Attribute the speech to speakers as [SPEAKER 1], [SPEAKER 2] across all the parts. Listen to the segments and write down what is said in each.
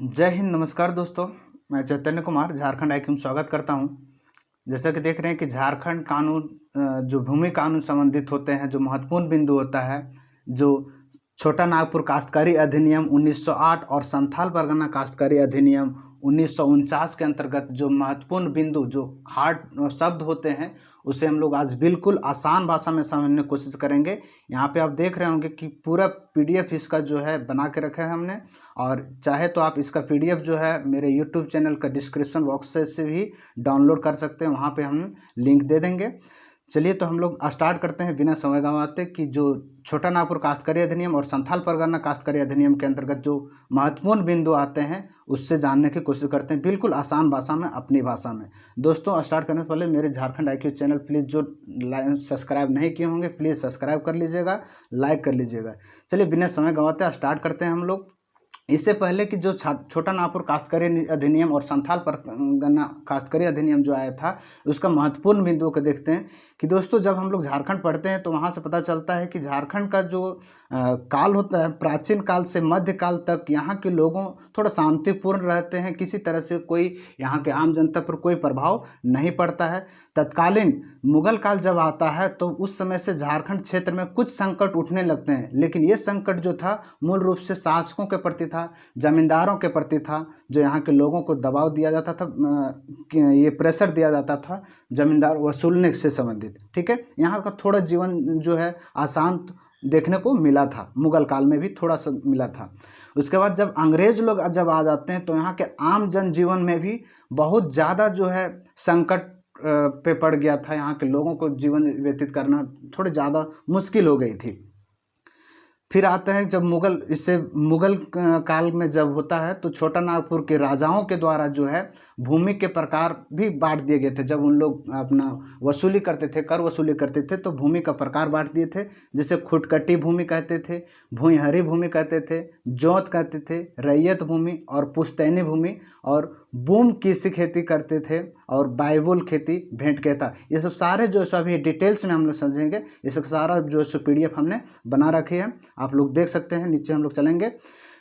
[SPEAKER 1] जय हिंद। नमस्कार दोस्तों, मैं चैतन्य कुमार झारखंड आईक्यू में स्वागत करता हूं। जैसा कि देख रहे हैं कि झारखंड कानून जो भूमि कानून संबंधित होते हैं, जो महत्वपूर्ण बिंदु होता है, जो छोटा नागपुर काश्तकारी अधिनियम 1908 और संथाल परगना काश्तकारी अधिनियम 1949 के अंतर्गत जो महत्वपूर्ण बिंदु, जो हार्ड शब्द होते हैं, उसे हम लोग आज बिल्कुल आसान भाषा में समझने की कोशिश करेंगे। यहाँ पे आप देख रहे होंगे कि पूरा पीडीएफ इसका जो है बना के रखा है हमने, और चाहे तो आप इसका पीडीएफ जो है मेरे यूट्यूब चैनल का डिस्क्रिप्शन बॉक्स से भी डाउनलोड कर सकते हैं, वहाँ पे हम लिंक दे देंगे। चलिए तो हम लोग स्टार्ट करते हैं बिना समय गंवाते कि जो छोटा नागपुर काश्तकारी अधिनियम और संथाल परगना काश्तकारी अधिनियम के अंतर्गत जो महत्वपूर्ण बिंदु आते हैं उससे जानने की कोशिश करते हैं बिल्कुल आसान भाषा में, अपनी भाषा में। दोस्तों, स्टार्ट करने से पहले मेरे झारखंड आईक्यू चैनल प्लीज़ जो सब्सक्राइब नहीं किए होंगे प्लीज़ सब्सक्राइब कर लीजिएगा, लाइक कर लीजिएगा। चलिए बिना समय गंवाते स्टार्ट करते हैं हम लोग। इससे पहले कि जो छोटा नागपुर काश्तकारी अधिनियम और संथाल परगना काश्तकारी अधिनियम जो आया था, उसका महत्वपूर्ण बिंदुओं को देखते हैं कि दोस्तों, जब हम लोग झारखंड पढ़ते हैं तो वहाँ से पता चलता है कि झारखंड का जो काल होता है, प्राचीन काल से मध्य काल तक यहाँ के लोगों थोड़ा शांतिपूर्ण रहते हैं। किसी तरह से कोई यहाँ के आम जनता पर कोई प्रभाव नहीं पड़ता है। तत्कालीन मुगल काल जब आता है तो उस समय से झारखंड क्षेत्र में कुछ संकट उठने लगते हैं, लेकिन ये संकट जो था मूल रूप से शासकों के प्रति था, जमींदारों के प्रति था। जो यहाँ के लोगों को दबाव दिया जाता था, ये प्रेशर दिया जाता था जमींदार वसूलने से संबंधित। ठीक है, यहाँ का थोड़ा जीवन जो है आसान देखने को मिला था, मुगल काल में भी थोड़ा सा मिला था। उसके बाद जब अंग्रेज लोग जब आ जाते हैं तो यहाँ के आम जनजीवन में भी बहुत ज़्यादा जो है संकट पे पड़ गया था। यहाँ के लोगों को जीवन व्यतीत करना थोड़ी ज़्यादा मुश्किल हो गई थी। फिर आते हैं जब मुगल काल में जब होता है तो छोटा नागपुर के राजाओं के द्वारा जो है भूमि के प्रकार भी बांट दिए गए थे। जब उन लोग अपना वसूली करते थे, कर वसूली करते थे, तो भूमि का प्रकार बांट दिए थे। जैसे खुटकटी भूमि कहते थे, भूइंहरी भूमि कहते थे, जोत कहते थे, रैयत भूमि और पुश्तैनी भूमि, और बूम कृषि खेती करते थे, और बाइबुल खेती, भेंट कहता। ये सब सारे जो है अभी डिटेल्स में हम लोग समझेंगे। ये सब सारा जो है पीडीएफ हमने बना रखी है, आप लोग देख सकते हैं। नीचे हम लोग चलेंगे।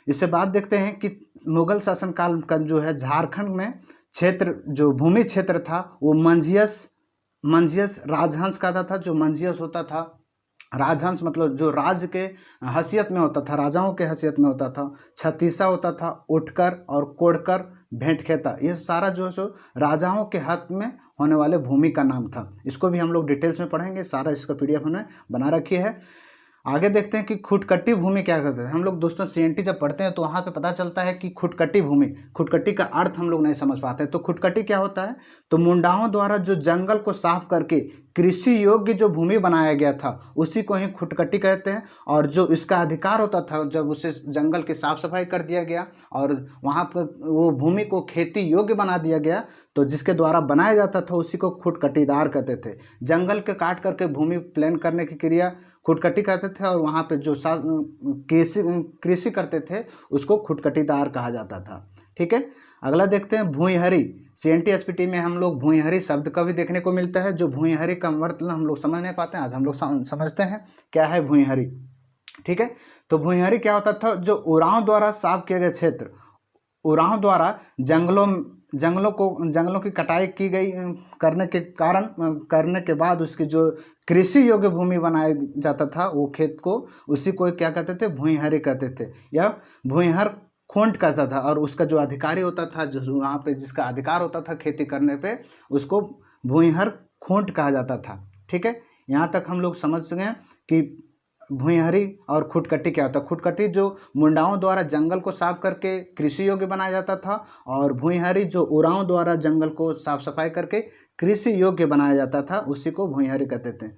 [SPEAKER 1] इससे बाद देखते हैं कि मुगल शासनकाल का जो है झारखंड में क्षेत्र, जो भूमि क्षेत्र था, वो मंझियस राजहंस कहता था। जो मंझियस होता था, राजहंस मतलब जो राज के हैसियत में होता था, राजाओं के हैसियत में होता था। छत्तीसा होता था, उठकर और कोड़कर, भेंट खेता। ये सारा जो है सो राजाओं के हाथ में होने वाले भूमि का नाम था। इसको भी हम लोग डिटेल्स में पढ़ेंगे, सारा इसका पीडीएफ हमने बना रखी है। आगे देखते हैं कि खुटकटी भूमि क्या करते हैं। हम लोग दोस्तों सीएनटी जब पढ़ते हैं तो वहाँ पे पता चलता है कि खुटकटी भूमि, खुटकटी का अर्थ हम लोग नहीं समझ पाते। तो खुटकटी क्या होता है? तो मुंडाओं द्वारा जो जंगल को साफ करके कृषि योग्य जो भूमि बनाया गया था उसी को ही खुटकटी कहते हैं। और जो इसका अधिकार होता था, जब उसे जंगल की साफ सफाई कर दिया गया और वहाँ पर वो भूमि को खेती योग्य बना दिया गया, तो जिसके द्वारा बनाया जाता था उसी को खुटकटीदार कहते थे। जंगल के काट करके भूमि प्लान करने की क्रिया खुटकटी कहते थे, और वहाँ पे जो कृषि करते थे उसको खुटकटीदार कहा जाता था। ठीक है, अगला देखते हैं भूइंहरी। सीएनटी एसपीटी में हम लोग भूइंहरी शब्द का भी देखने को मिलता है। जो भूइंहरी का मतलब हम लोग समझ नहीं पाते हैं, आज हम लोग समझते हैं क्या है भूइंहरी। ठीक है, तो भूइंहरी क्या होता था? जो उरांव द्वारा साफ किए गए क्षेत्र, उरांव द्वारा जंगलों की कटाई की गई करने के बाद उसकी जो कृषि योग्य भूमि बनाया जाता था, वो खेत को, उसी को क्या कहते थे? भूइंहरी कहते थे, या भूइंहर खोंट कहता था। और उसका जो अधिकारी होता था, जो वहाँ पे जिसका अधिकार होता था खेती करने पे, उसको भूइंहर खोंट कहा जाता था। ठीक है, यहाँ तक हम लोग समझ गए कि भूइंहरी और खुटकटी क्या होता है। खुटकटी जो मुंडाओं द्वारा जंगल को साफ करके कृषि योग्य बनाया जाता था, और भूइंहरी जो उरांव द्वारा जंगल को साफ सफाई करके कृषि योग्य बनाया जाता था, उसी को भूइंहरी कहते थे।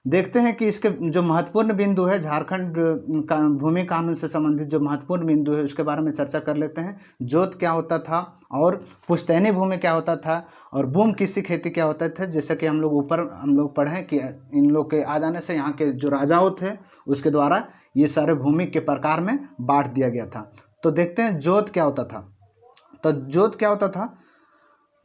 [SPEAKER 1] देखते हैं कि इसके जो महत्वपूर्ण बिंदु है, झारखंड का भूमि कानून से संबंधित जो महत्वपूर्ण बिंदु है उसके बारे में चर्चा कर लेते हैं। जोत क्या होता था, और पुश्तैनी भूमि क्या होता था, और बूम कृषि खेती क्या होता था। जैसे कि हम लोग पढ़ें कि इन लोग के आ जाने से यहाँ के जो राजाओं थे उसके द्वारा ये सारे भूमि के प्रकार में बांट दिया गया था। तो देखते हैं जोत क्या होता था। तो जोत क्या होता था?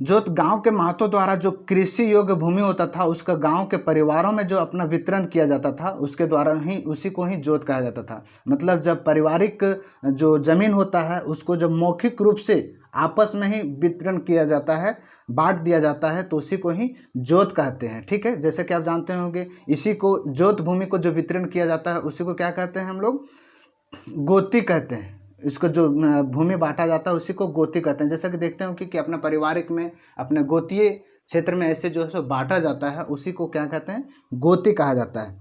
[SPEAKER 1] जो गांव के महतों द्वारा जो कृषि योग्य भूमि होता था उसका गांव के परिवारों में जो अपना वितरण किया जाता था उसके द्वारा ही उसी को ही जोत कहा जाता था। मतलब जब पारिवारिक जो जमीन होता है उसको जब मौखिक रूप से आपस में ही वितरण किया जाता है, बांट दिया जाता है, तो उसी को ही जोत कहते हैं। ठीक है, जैसे कि आप जानते होंगे इसी को जोत भूमि को जो वितरण किया जाता है उसी को क्या कहते हैं हम लोग, गोती कहते हैं। इसको जो भूमि बांटा जाता है उसी को गोती कहते हैं। जैसा कि देखते हो कि अपना पारिवारिक में अपने गोतीय क्षेत्र में ऐसे जो है बांटा जाता है उसी को क्या कहते हैं, गोती कहा जाता है।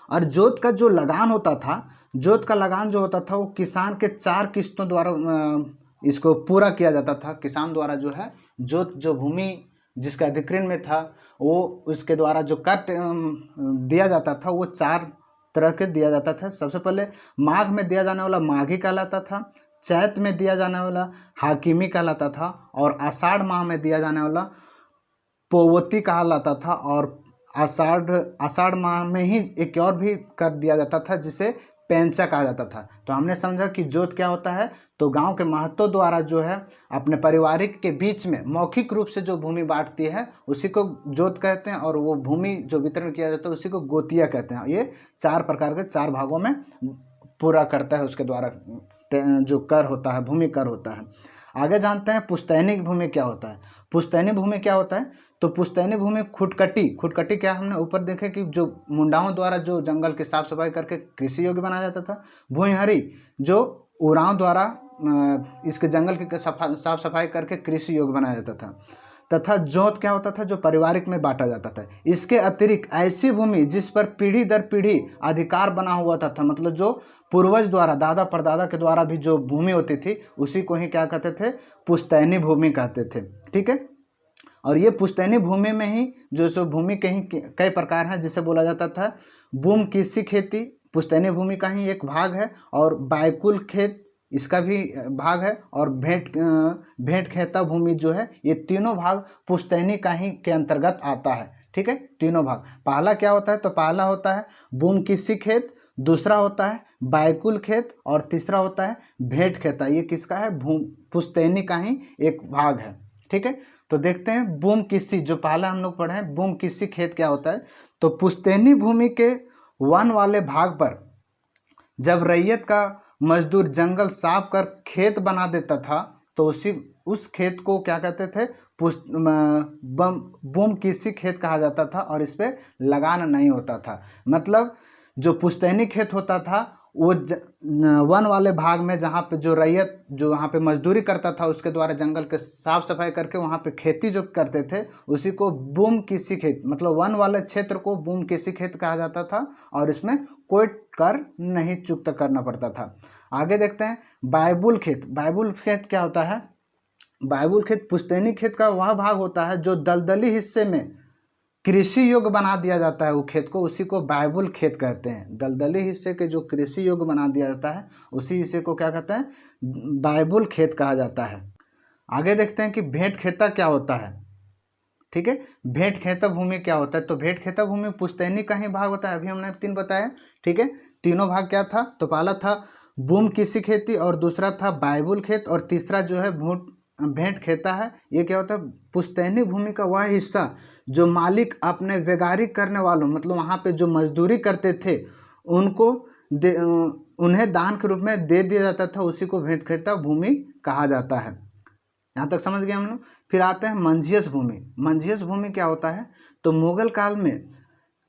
[SPEAKER 1] और जोत का जो लगान होता था, जोत का लगान जो होता था वो किसान के 4 किस्तों द्वारा इसको पूरा किया जाता था। किसान द्वारा जो है जोत जो भूमि जिसका अधिग्रहण में था वो उसके द्वारा जो कट दिया जाता था वो 4 तरह के दिया जाता था। सबसे पहले माघ में दिया जाने वाला माघी कहलाता था, चैत में दिया जाने वाला हाकिमी कहलाता था, और आषाढ़ माह में दिया जाने वाला पोवती कहलाता था, और आषाढ़ माह में ही एक और भी कर दिया जाता था जिसे पेंचा कहा जाता था। तो हमने समझा कि जोत क्या होता है, तो गांव के महतों द्वारा जो है अपने पारिवारिक के बीच में मौखिक रूप से जो भूमि बांटती है उसी को जोत कहते हैं, और वो भूमि जो वितरण किया जाता है उसी को गोतिया कहते हैं। ये 4 प्रकार के 4 भागों में पूरा करता है उसके द्वारा जो कर होता है, भूमि कर होता है। आगे जानते हैं पुश्तैनी भूमि क्या होता है। पुश्तैनी भूमि क्या होता है, तो पुश्तैनी भूमि खुटकटी क्या हमने ऊपर देखे कि जो मुंडाओं द्वारा जो जंगल की साफ सफाई करके कृषि योग्य बनाया जाता था, भूइंहरी जो उरांव द्वारा इसके जंगल की साफ सफाई करके कृषि योग्य बनाया जाता था, तथा जोत क्या होता था, जो पारिवारिक में बांटा जाता था। इसके अतिरिक्त ऐसी भूमि जिस पर पीढ़ी दर पीढ़ी अधिकार बना हुआ था, मतलब जो पूर्वज द्वारा दादा परदादा के द्वारा भी जो भूमि होती थी उसी को ही क्या कहते थे, पुश्तैनी भूमि कहते थे। ठीक है, और ये पुश्तैनी भूमि में ही जो सो भूमि कई प्रकार हैं, जिसे बोला जाता था बूम कृषि खेती पुश्तैनी भूमि का ही एक भाग है, और बायकुल खेत इसका भी भाग है, और भेंट खेता भूमि जो है, ये तीनों भाग पुश्तैनी का ही के अंतर्गत आता है। ठीक है, तीनों भाग। पहला क्या होता है, तो पहला होता है बूम कृषि खेत, दूसरा होता है बायकुल खेत, और तीसरा होता है भेंट खेता। ये किसका है, पुश्तैनी का ही एक भाग है। ठीक है, तो देखते हैं बूम कृषि जो पहला हम लोग पढ़े हैं, बूम कृषि खेत क्या होता है। तो पुश्तैनी भूमि के वन वाले भाग पर जब रैयत का मजदूर जंगल साफ कर खेत बना देता था तो उस खेत को क्या कहते थे, बूम कृषि खेत कहा जाता था, और इस पर लगान नहीं होता था। मतलब जो पुश्तैनी खेत होता था वो वन वाले भाग में जहाँ पे जो रैयत जो वहाँ पे मजदूरी करता था उसके द्वारा जंगल के साफ सफाई करके वहाँ पे खेती जो करते थे उसी को बूम कृषि खेत, मतलब वन वाले क्षेत्र को बूम कृषि खेत कहा जाता था, और इसमें कोई कर नहीं चुकता करना पड़ता था। आगे देखते हैं बायबुल खेत। बायबुल खेत क्या होता है, बायबुल खेत पुश्तैनी खेत का वह भाग होता है जो दलदली हिस्से में कृषि योग्य बना दिया जाता है वो खेत को, उसी को बायबुल खेत कहते हैं। दलदली हिस्से के जो कृषि योग्य बना दिया जाता है उसी हिस्से को क्या कहते हैं, बायबुल खेत कहा जाता है। आगे देखते हैं कि भेंट खेता क्या होता है। ठीक है, भेंट खेता भूमि क्या होता है, तो भेंट खेता भूमि पुश्तैनी का ही भाग होता है। अभी हमने 3 बताया। ठीक है, तीनों भाग क्या था, तो पहला था बूम कृषि खेती, और दूसरा था बायबुल खेत, और तीसरा जो है भेंट खेता है। ये क्या होता है, पुश्तैनी भूमि का वह हिस्सा जो मालिक अपने बेगारी करने वालों, मतलब वहाँ पे जो मजदूरी करते थे उनको उन्हें दान के रूप में दे दिया जाता था, उसी को भेंट खेता भूमि कहा जाता है। यहाँ तक समझ गए हम लोग। फिर आते हैं मंझियस भूमि। मंझियस भूमि क्या होता है, तो मुगल काल में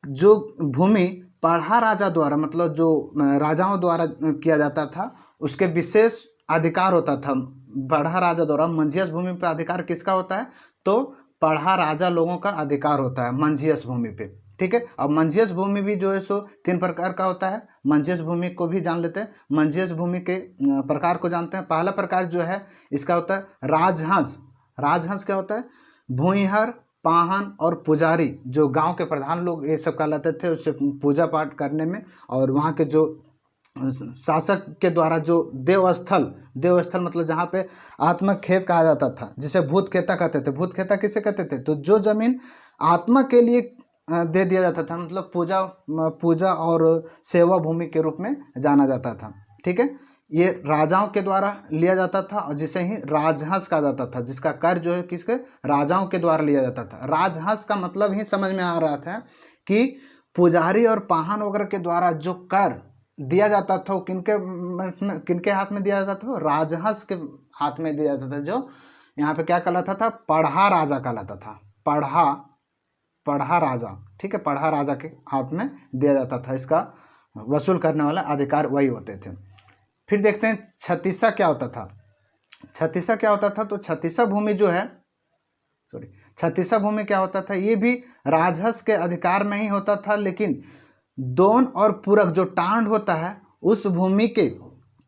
[SPEAKER 1] जो भूमि पढ़ा राजा द्वारा, मतलब जो राजाओं द्वारा किया जाता था उसके विशेष अधिकार होता था पढ़ा राजा द्वारा। मंझियस भूमि पर अधिकार किसका होता है, तो पढ़ा राजा लोगों का अधिकार होता है मंझियस भूमि पे। ठीक है, अब मंझियस भूमि भी जो है सो 3 प्रकार का होता है। मंझियस भूमि को भी जान लेते हैं। मंझियस भूमि के प्रकार को जानते हैं। पहला प्रकार जो है इसका होता है राजहंस। राजहंस क्या होता है, भूइंहर, पाहन और पुजारी जो गांव के प्रधान लोग ये सब कहलाते थे, उससे पूजा पाठ करने में, और वहाँ के जो शासक के द्वारा जो देवस्थल मतलब जहाँ पे आत्मक खेत कहा जाता था, जिसे भूत खेता कहते थे। भूत खेता किसे कहते थे, तो जो जमीन आत्मा के लिए दे दिया जाता था, मतलब पूजा और सेवा भूमि के रूप में जाना जाता था। ठीक है, ये राजाओं के द्वारा लिया जाता था और जिसे ही राजहंस कहा जाता था, जिसका कर जो है किसके, राजाओं के द्वारा लिया जाता था। राजहंस का मतलब ही समझ में आ रहा था कि पुजारी और पाहन वगैरह के द्वारा जो कर दिया जाता था वो किनके हाथ में दिया जाता था, राजहंस के हाथ में दिया जाता था, जो यहाँ पे क्या कहलाता था, पढ़ा राजा कहलाता था। पढ़ा राजा, ठीक है, पढ़ा राजा के हाथ में दिया जाता था। इसका वसूल करने वाला अधिकार वही होते थे। फिर देखते हैं छत्तीसा क्या होता था। छत्तीसा क्या होता था, तो छत्तीसा भूमि जो है, छत्तीसा भूमि क्या होता था, ये भी राजहंस के अधिकार में ही होता था, लेकिन दोन और पूरक जो टांड होता है उस भूमि के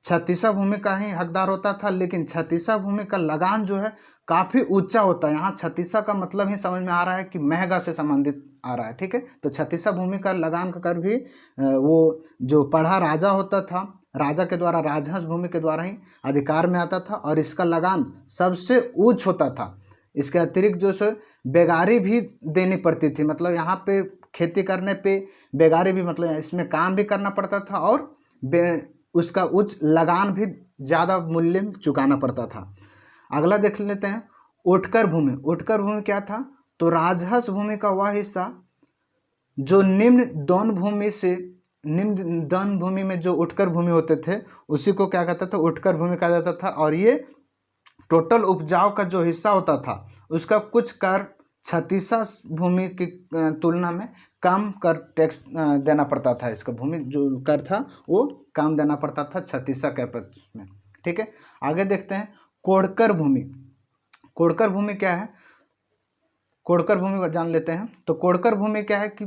[SPEAKER 1] छत्तीसा भूमि का ही हकदार होता था। लेकिन छत्तीसा भूमि का लगान जो है काफ़ी ऊंचा होता है। यहाँ छत्तीसा का मतलब ही समझ में आ रहा है कि महंगा से संबंधित आ रहा है, ठीक है। तो छत्तीसा भूमि का लगान का कर भी वो जो पढ़ा राजा होता था, राजा के द्वारा, राजहंस भूमि के द्वारा ही अधिकार में आता था और इसका लगान सबसे ऊंच होता था। इसके अतिरिक्त जो सो बेगारी भी देनी पड़ती थी, मतलब यहाँ पे खेती करने पे बेगारी भी, मतलब इसमें काम भी करना पड़ता था और उसका उच्च लगान भी ज़्यादा मूल्य में चुकाना पड़ता था। अगला देख लेते हैं उठकर भूमि। उठकर भूमि क्या था, तो राजहंस भूमि का वह हिस्सा जो निम्न दौन भूमि में जो उठकर भूमि होते थे उसी को क्या कहता था, उठकर भूमि कहा जाता था। और ये टोटल उपजाऊ का जो हिस्सा होता था उसका कुछ कर छत्तीसा भूमि की तुलना में कम कर टैक्स देना पड़ता था। इसका भूमि जो कर था वो कम देना पड़ता था छत्तीसा के में, ठीक है। आगे देखते हैं कोड़कर भूमि। कोड़कर भूमि क्या है, कोड़कर भूमि जान लेते हैं। तो कोड़कर भूमि क्या है कि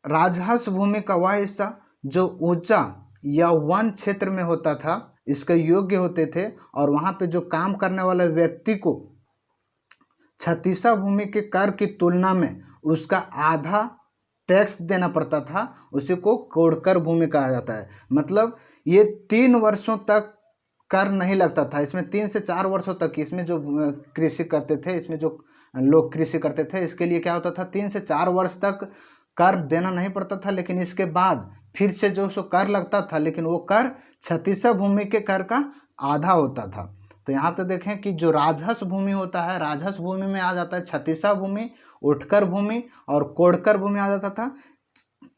[SPEAKER 1] राजहंस भूमि का वह हिस्सा जो ऊंचा या वन क्षेत्र में होता था, इसके योग्य होते थे और वहाँ पे जो काम करने वाले व्यक्ति को छत्तीसा भूमि के कर की तुलना में उसका आधा टैक्स देना पड़ता था, उसी को कोड़कर भूमि कहा जाता है। मतलब ये 3 वर्षों तक कर नहीं लगता था, इसमें 3 से 4 वर्षों तक इसमें जो कृषि करते थे, इसमें जो लोग कृषि करते थे, इसके लिए क्या होता था, 3 से 4 वर्ष तक कर देना नहीं पड़ता था। लेकिन इसके बाद फिर से जो सो कर लगता था, लेकिन वो कर छत्तीसा भूमि के कर का आधा होता था। तो यहाँ पे देखें कि जो राजहंस भूमि होता है, राजहंस भूमि में आ जाता है छत्तीसा भूमि, उठकर भूमि और कोड़कर भूमि आ जाता था।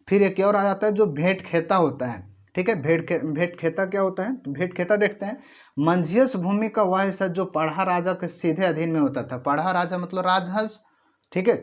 [SPEAKER 1] फिर एक और आ जाता है जो भेंट खेता होता है, ठीक है। भेंट खेता क्या होता है, तो भेंट खेता देखते हैं मंझियस भूमि का वह हिस्सा जो पढ़ा राजा के सीधे अधीन में होता था। पढ़ा राजा मतलब राजहंस, ठीक है।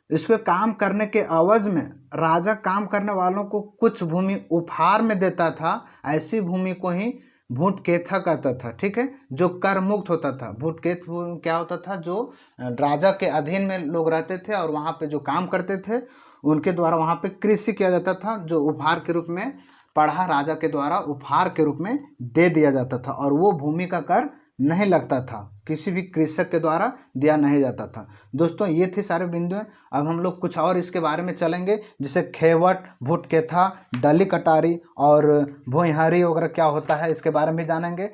[SPEAKER 1] इसके काम करने के अवज में राजा काम करने वालों को कुछ भूमि उपहार में देता था। ऐसी भूमि को ही भूटकेथा कहता था, ठीक है, जो कर मुक्त होता था। भूटकेथ क्या होता था, जो राजा के अधीन में लोग रहते थे और वहाँ पे जो काम करते थे उनके द्वारा वहाँ पे कृषि किया जाता था, जो उपहार के रूप में पढ़ा राजा के द्वारा उपहार के रूप में दे दिया जाता था और वो भूमि का कर नहीं लगता था, किसी भी कृषक के द्वारा दिया नहीं जाता था। दोस्तों ये थे सारे बिंदु। अब हम लोग कुछ और इसके बारे में चलेंगे, जैसे खेवट, भूटकेथा, डली कटारी और भुइहारी वगैरह क्या होता है इसके बारे में जानेंगे।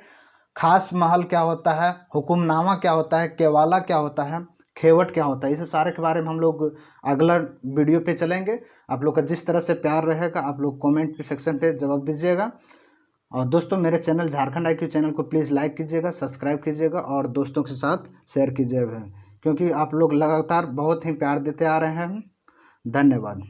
[SPEAKER 1] खास महल क्या होता है, हुकुमनामा क्या होता है, केवाला क्या होता है, खेवट क्या होता है, इस सारे के बारे में हम लोग अगला वीडियो पे चलेंगे। आप लोग का जिस तरह से प्यार रहेगा आप लोग कमेंट सेक्शन पे जवाब दीजिएगा। और दोस्तों मेरे चैनल झारखंड IQ चैनल को प्लीज़ लाइक कीजिएगा, सब्सक्राइब कीजिएगा और दोस्तों के साथ शेयर कीजिएगा, क्योंकि आप लोग लगातार बहुत ही प्यार देते आ रहे हैं। धन्यवाद।